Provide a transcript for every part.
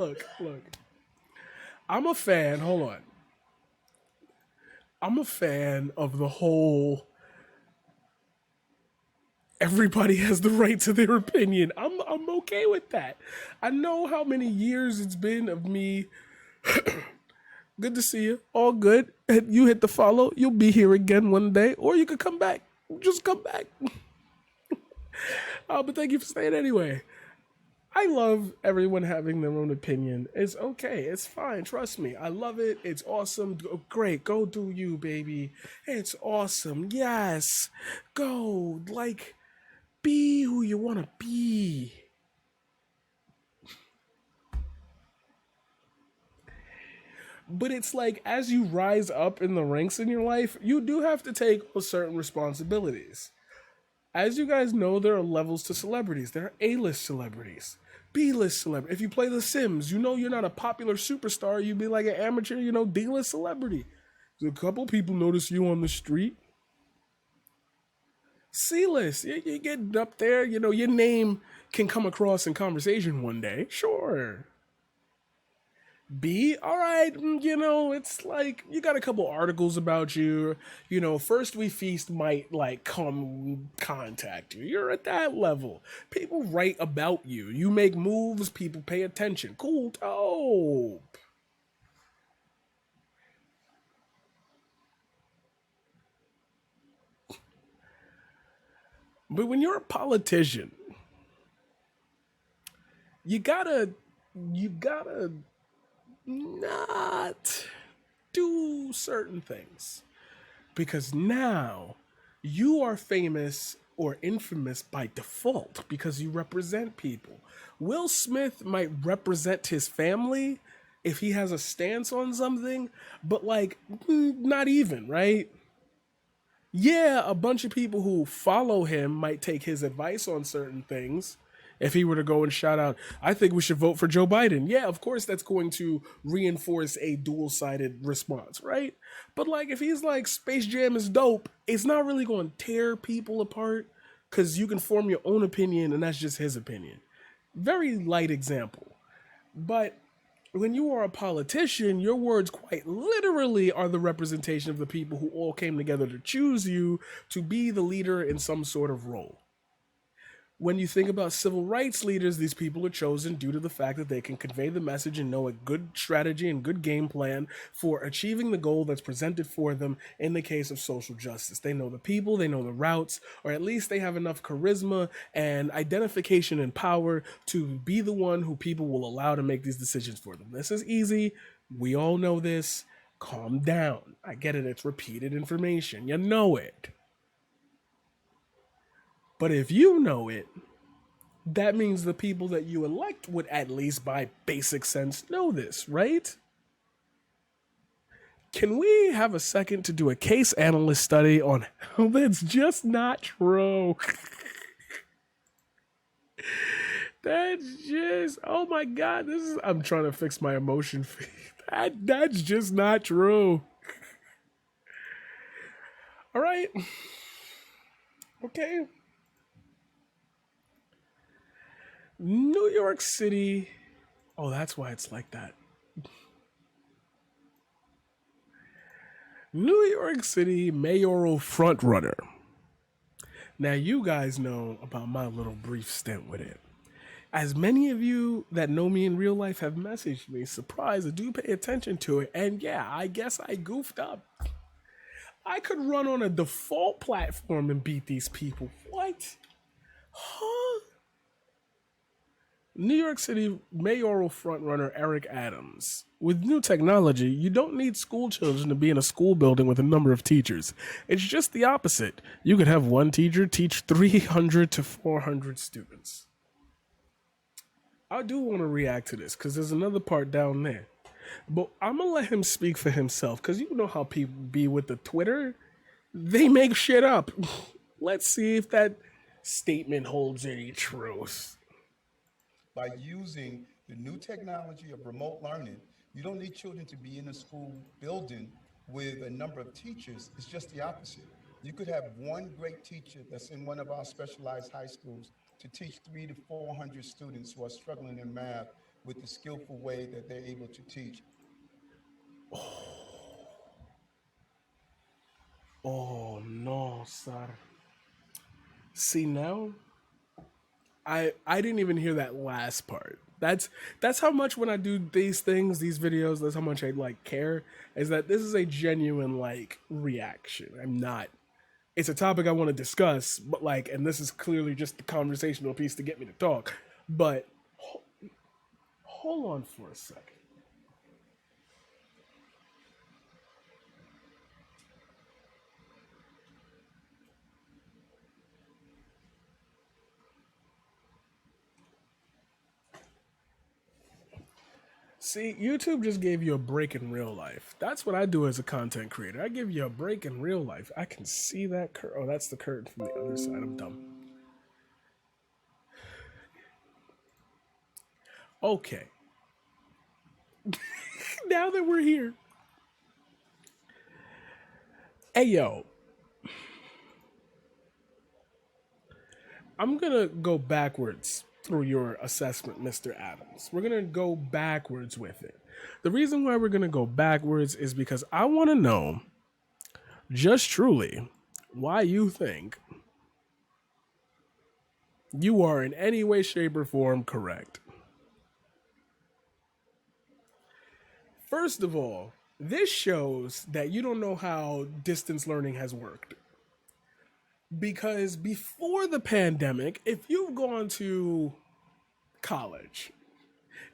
look. I'm a fan. Hold on. I'm a fan of the whole everybody has the right to their opinion. I'm okay with that. I know how many years it's been of me. Good to see you. All good. You hit the follow. You'll be here again one day, or you could come back. Just come back. But thank you for staying anyway. I love everyone having their own opinion. It's okay. It's fine. Trust me. I love it. It's awesome. Great. Go do you, baby. It's awesome. Yes. Go. Like, be who you want to be. But it's like as you rise up in the ranks in your life, you do have to take on certain responsibilities. As you guys know, there are levels to celebrities. There are A-list celebrities, B-list celebrities. If you play The Sims, you know you're not a popular superstar. You'd be like an amateur, D-list celebrity. A couple people notice you on the street. C-list, you're getting up there. Your name can come across in conversation one day. Sure. B, all right, it's like you got a couple articles about you. First We Feast might like come contact you. You're at that level. People write about you. You make moves, people pay attention. Cool, dope. But when you're a politician, you gotta not do certain things because now you are famous or infamous by default because you represent people. Will Smith might represent his family if he has a stance on something, but like not even, right? Yeah, a bunch of people who follow him might take his advice on certain things. If he were to go and shout out, I think we should vote for Joe Biden. Yeah, of course, that's going to reinforce a dual sided response, right? But like, if he's like, Space Jam is dope, it's not really going to tear people apart because you can form your own opinion and that's just his opinion. Very light example. But when you are a politician, your words quite literally are the representation of the people who all came together to choose you to be the leader in some sort of role. When you think about civil rights leaders, these people are chosen due to the fact that they can convey the message and know a good strategy and good game plan for achieving the goal that's presented for them in the case of social justice. They know the people, they know the routes, or at least they have enough charisma and identification and power to be the one who people will allow to make these decisions for them. This is easy. We all know this. Calm down. I get it. It's repeated information. You know it. But if you know it, that means the people that you elect would, at least by basic sense, know this, right? Can we have a second to do a case analyst study on how that's just not true? That's just, oh my God, I'm trying to fix my emotion. That's just not true. All right. Okay. New York City. Oh, that's why it's like that. New York City mayoral frontrunner. Now, you guys know about my little brief stint with it. As many of you that know me in real life have messaged me, surprised, I do pay attention to it. And yeah, I guess I goofed up. I could run on a default platform and beat these people. What? Huh? New York City mayoral frontrunner Eric Adams. With new technology, you don't need school children to be in a school building with a number of teachers. It's just the opposite. You could have one teacher teach 300 to 400 students. I do want to react to this because there's another part down there. But I'm going to let him speak for himself because you know how people be with the Twitter. They make shit up. Let's see if that statement holds any truth. By using the new technology of remote learning, you don't need children to be in a school building with a number of teachers. It's just the opposite. You could have one great teacher that's in one of our specialized high schools to teach 300 to 400 students who are struggling in math with the skillful way that they're able to teach. Oh no, sir. See now, I didn't even hear that last part. That's how much when I do these things, these videos, that's how much I like care. Is that this is a genuine like reaction. I'm not. It's a topic I want to discuss, but like, and this is clearly just the conversational piece to get me to talk. But hold on for a second. See, YouTube just gave you a break in real life. That's what I do as a content creator. I give you a break in real life. I can see that curtain. Oh, that's the curtain from the other side. I'm dumb. Okay. Now that we're here. Hey, yo. I'm going to go backwards through your assessment, Mr. Adams. We're going to go backwards with it. The reason why we're going to go backwards is because I want to know, just truly, why you think you are in any way, shape, or form correct. First of all, this shows that you don't know how distance learning has worked. Because before the pandemic, if you've gone to college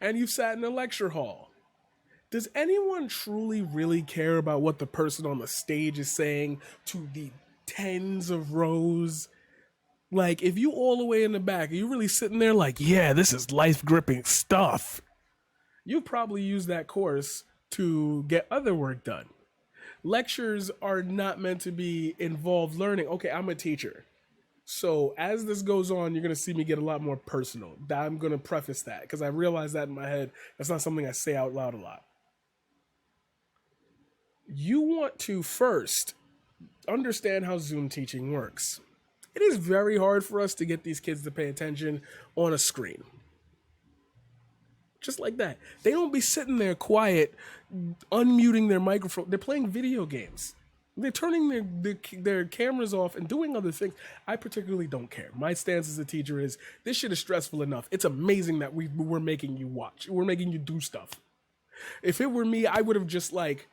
and you've sat in a lecture hall, does anyone truly really care about what the person on the stage is saying to the tens of rows? Like, if you all the way in the back, are you really sitting there like, yeah, this is life gripping stuff? You probably use that course to get other work done. Lectures are not meant to be involved learning. Okay, I'm a teacher. So as this goes on, you're going to see me get a lot more personal. I'm going to preface that because I realize that in my head. That's not something I say out loud a lot. You want to first understand how Zoom teaching works. It is very hard for us to get these kids to pay attention on a screen. Just like that. They don't be sitting there quiet, unmuting their microphone. They're playing video games. They're turning their cameras off and doing other things. I particularly don't care. My stance as a teacher is this shit is stressful enough. It's amazing that we're making you watch. We're making you do stuff. If it were me, I would have just like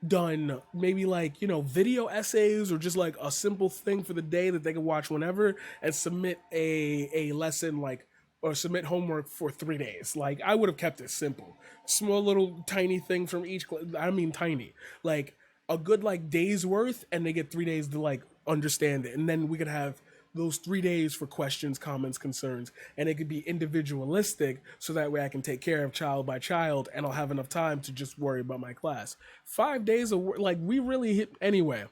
done maybe like, video essays or just like a simple thing for the day that they can watch whenever and submit a lesson like or submit homework for 3 days. Like I would have kept it simple. Small little tiny thing from each I mean tiny. Like a good like day's worth and they get 3 days to like understand it. And then we could have those 3 days for questions, comments, concerns, and it could be individualistic so that way I can take care of child by child and I'll have enough time to just worry about my class. 5 days of work, like we really hit anyway.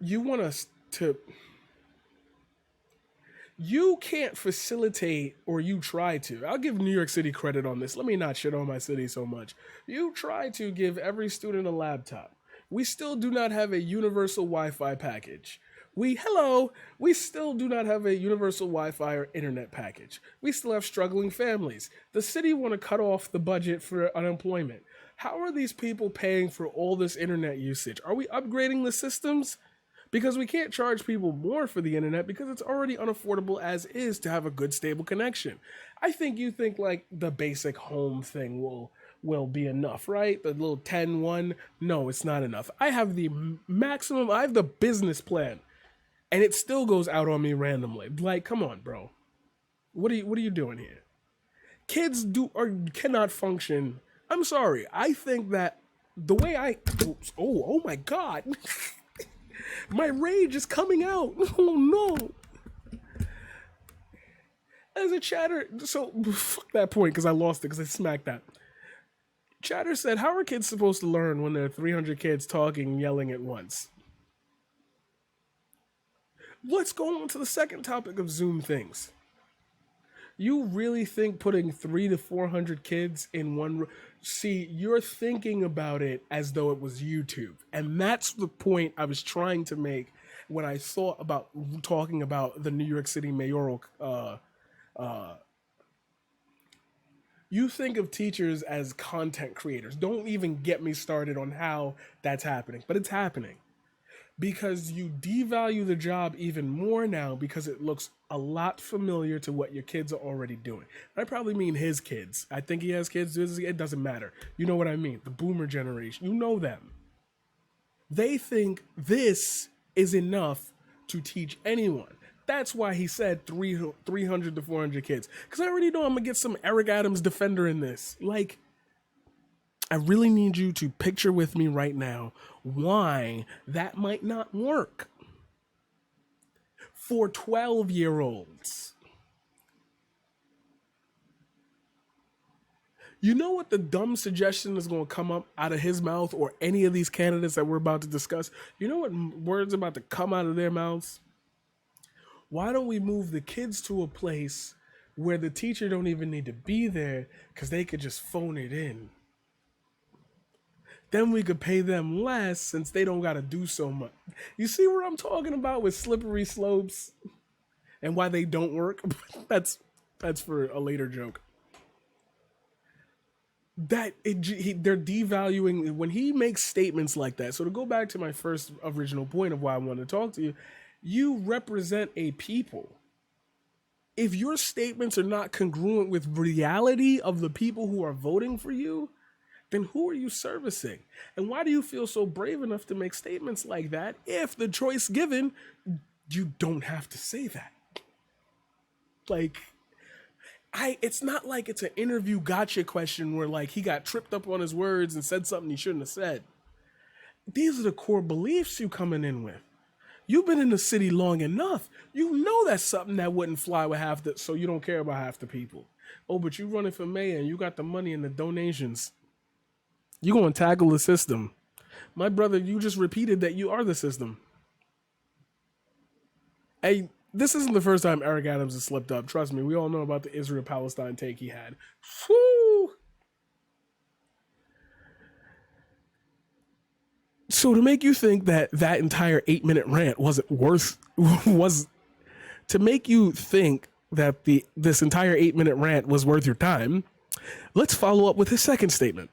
You want us to you can't facilitate or you try to. I'll give New York City credit on this. Let me not shit on my city so much. You try to give every student a laptop. We still do not have a universal Wi-Fi package. We still do not have a universal Wi-Fi or internet package. We still have struggling families. The city want to cut off the budget for unemployment. How are these people paying for all this internet usage? Are we upgrading the systems? Because we can't charge people more for the internet because it's already unaffordable as is to have a good stable connection. I think you think like the basic home thing will be enough, right? The little 10-1. No, it's not enough. I have the maximum, I have the business plan. And it still goes out on me randomly. Like, come on, bro. What are you doing here? Kids cannot function. I'm sorry. I think that the way oh my god. My rage is coming out. Oh no. As a chatter, so fuck that point because I lost it because I smacked that. Chatter said, how are kids supposed to learn when there are 300 kids talking, yelling at once? Let's go on to the second topic of Zoom things. You really think putting 300 to 400 kids in see, you're thinking about it as though it was YouTube. And that's the point I was trying to make when I thought about talking about the New York City mayoral. You think of teachers as content creators. Don't even get me started on how that's happening, but it's happening because you devalue the job even more now because it looks a lot familiar to what your kids are already doing. I probably mean his kids. I think he has kids. It doesn't matter. You know what I mean? The boomer generation. You know them. They think this is enough to teach anyone. That's why he said 300 to 400 kids. Because I already know I'm going to get some Eric Adams defender in this. Like, I really need you to picture with me right now why that might not work for 12-year-olds. You know what the dumb suggestion is going to come up out of his mouth or any of these candidates that we're about to discuss? You know what words are about to come out of their mouths? Why don't we move the kids to a place where the teacher don't even need to be there because they could just phone it in? Then we could pay them less since they don't got to do so much. You see what I'm talking about with slippery slopes and why they don't work? That's for a later joke. They're devaluing when he makes statements like that. So to go back to my first original point of why I wanted to talk to you, you represent a people. If your statements are not congruent with reality of the people who are voting for you, then who are you servicing? And why do you feel so brave enough to make statements like that if the choice given, you don't have to say that? Like, it's not like it's an interview gotcha question where like he got tripped up on his words and said something he shouldn't have said. These are the core beliefs you coming in with. You've been in the city long enough. You know that's something that wouldn't fly with so you don't care about half the people. Oh, but you running for mayor and you got the money and the donations. You gonna tackle the system. My brother, you just repeated that you are the system. Hey, this isn't the first time Eric Adams has slipped up. Trust me, we all know about the Israel-Palestine take he had. Whew. So to make you think that entire 8-minute rant to make you think that this entire 8-minute rant was worth your time, let's follow up with his second statement.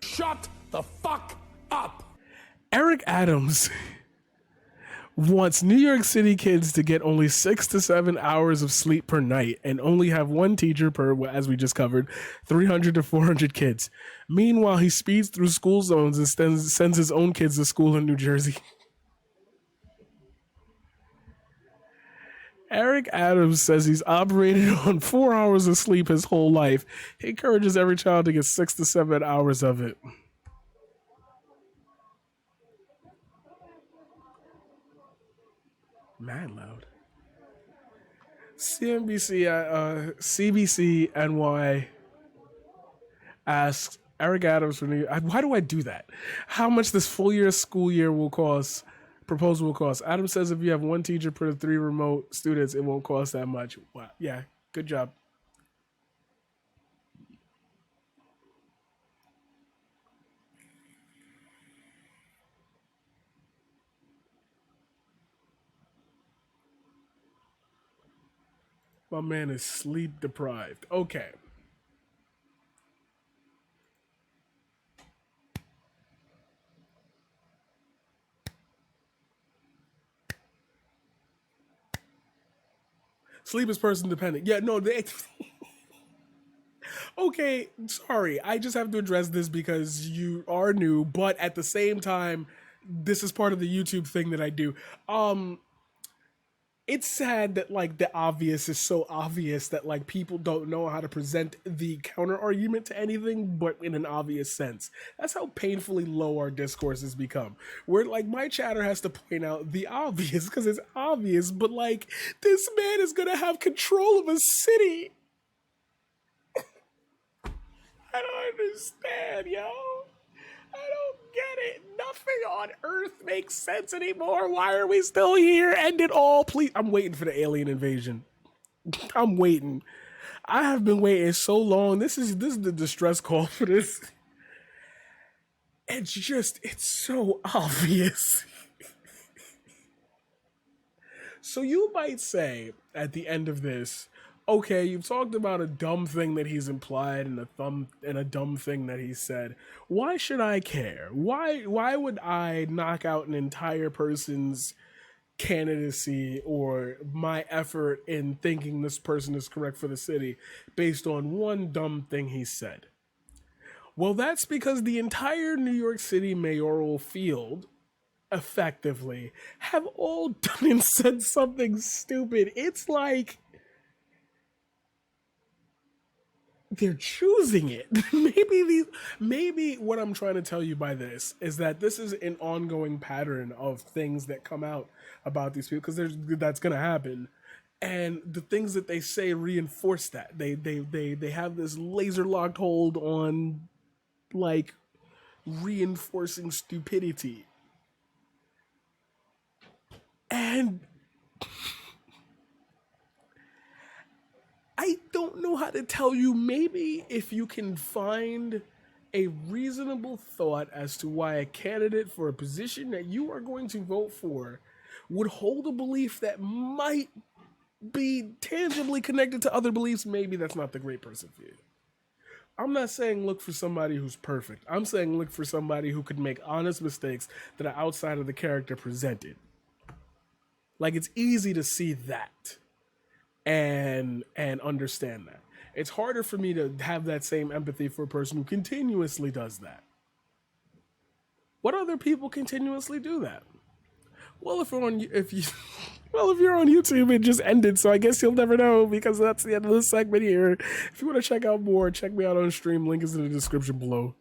Shut the fuck up. Eric Adams wants New York City kids to get only 6 to 7 hours of sleep per night and only have one teacher per, as we just covered, 300 to 400 kids. Meanwhile, he speeds through school zones and sends his own kids to school in New Jersey. Eric Adams says he's operated on 4 hours of sleep his whole life. He encourages every child to get 6 to 7 hours of it. Mad loud. CBC NY asks Eric Adams from New York, why do I do that? How much this full school year will cost? Proposal will cost. Adams says if you have one teacher per 3 remote students, it won't cost that much. Wow. Yeah, good job. My man is sleep deprived. Okay. Sleep is person dependent. Yeah, no, they. Okay, sorry. I just have to address this because you are new, but at the same time, this is part of the YouTube thing that I do. It's sad that like the obvious is so obvious that like people don't know how to present the counter argument to anything but in an obvious sense. That's how painfully low our discourse has become. Where like my chatter has to point out the obvious because it's obvious, but like this man is gonna have control of a city. I don't understand, yo. I don't get it. Nothing on earth makes sense anymore? Why are we still here? End it all, please. I'm waiting for the alien invasion. I'm waiting. I have been waiting so long. This is the distress call for this. It's so obvious. So you might say at the end of this, okay, you've talked about a dumb thing that he's implied and a dumb thing that he said. Why should I care? Why would I knock out an entire person's candidacy or my effort in thinking this person is correct for the city based on one dumb thing he said? Well, that's because the entire New York City mayoral field effectively have all done and said something stupid. It's like they're choosing it. Maybe what I'm trying to tell you by this is that this is an ongoing pattern of things that come out about these people, because that's gonna happen. And the things that they say reinforce that. They have this laser locked hold on like reinforcing stupidity. And I don't know how to tell you. Maybe if you can find a reasonable thought as to why a candidate for a position that you are going to vote for would hold a belief that might be tangibly connected to other beliefs, maybe that's not the great person for you. I'm not saying look for somebody who's perfect. I'm saying look for somebody who could make honest mistakes that are outside of the character presented. Like, it's easy to see that and understand that. It's harder for me to have that same empathy for a person who continuously does that. What other people continuously do that? Well, if you're on YouTube, it just ended, so I guess you'll never know, because that's the end of this segment here. If you want to check out more, check me out on stream. Link is in the description below.